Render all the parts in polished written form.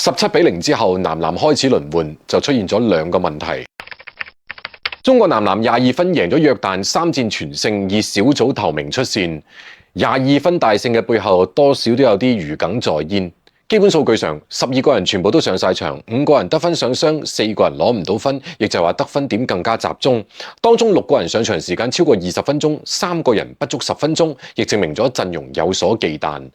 17-0之後，男籃開始輪換，就出現咗兩個問題。中國男籃22分贏咗約旦3戰全勝，以小組頭名出線。22分大勝嘅背後，多少都有啲餘梗在焉。基本數據上，12個人全部都上晒場，5個人得分上雙，4個人攞唔到分，亦就係話得分點更加集中。當中6個人上場時間超過20分鐘，3個人不足10分鐘，亦證明咗陣容有所忌憚。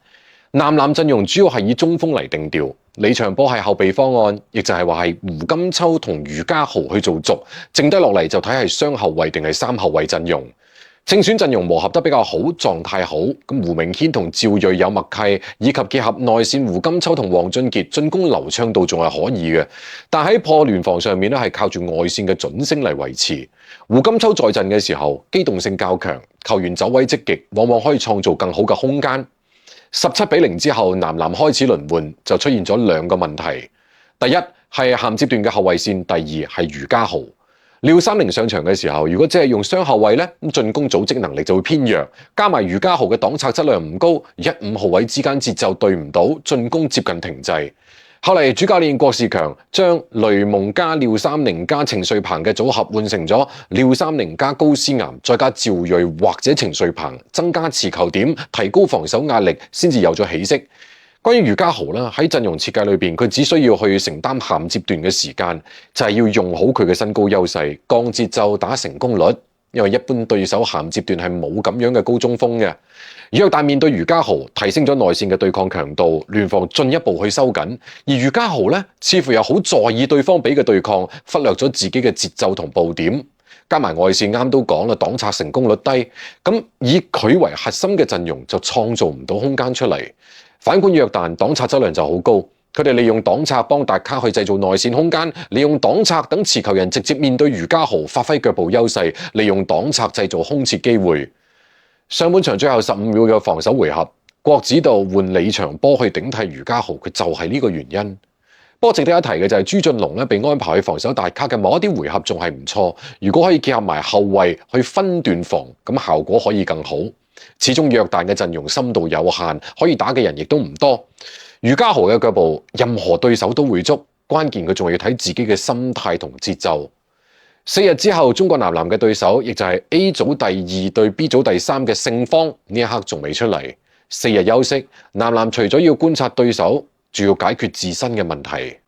男籃陣容主要係以中鋒嚟定調，李長波係後備方案，亦就係話係胡金秋同余家豪去做軸，剩低落嚟就睇係雙後衛定係3後衛陣容。正選陣容磨合得比較好，狀態好。咁胡明軒同趙睿有默契，以及結合內線胡金秋同黃俊傑，進攻流暢度仲係可以嘅。但喺破聯防上面咧，係靠住外線嘅準星嚟維持。胡金秋在陣嘅時候，機動性較強，球員走位積極，往往可以創造更好嘅空間。17-0之後，男籃開始輪換，就出現咗兩個問題。第一係銜接段嘅後衛線，第二係余家豪。廖三寧上場嘅時候，如果只係用雙後衛咧，咁進攻組織能力就會偏弱，加埋余家豪嘅擋拆質量唔高，1-5號位之間節奏對唔到，進攻接近停滯。後嚟主教練郭士強將雷蒙加廖三寧加程瑞鵬嘅組合換成咗廖三寧加高斯岩再加趙睿或者程瑞鵬，增加持球點，提高防守壓力，先至有咗起色。關於余家豪啦，喺陣容設計裏邊，佢只需要去承擔銜接段嘅時間，就係要用好佢嘅身高優勢，降節奏打成功率。因為一般對手銜接段係冇咁樣嘅高中鋒嘅。約旦面對余家豪，提升咗內線嘅對抗強度，聯防進一步去收緊。而余家豪咧，似乎又好在意對方俾嘅對抗，忽略咗自己嘅節奏同步點。加埋外線啱都講啦，擋拆成功率低，咁以佢為核心嘅陣容就創造唔到空間出嚟。反觀約旦擋拆質量就好高，佢哋利用擋拆幫達卡去製造內線空間，利用擋拆等持球人直接面對余家豪發揮腳步優勢，利用擋拆製造空切機會。上半場最後15秒嘅防守回合，郭指導換李長波去頂替余家豪，佢就係呢個原因。不過值得一提嘅就係朱俊龍被安排去防守達卡嘅某一啲回合仲係唔錯，如果可以結合埋後衛去分段防，咁效果可以更好。始終約旦嘅陣容深度有限，可以打嘅人亦都唔多。余家豪嘅腳步，任何對手都會捉，關鍵佢仲要睇自己嘅心態同節奏。4日之後，中國男籃嘅對手，亦就係 A 組第2對 B 組第3嘅勝方，呢一刻仲未出嚟。4日休息，男籃除咗要觀察對手，仲要解決自身嘅問題。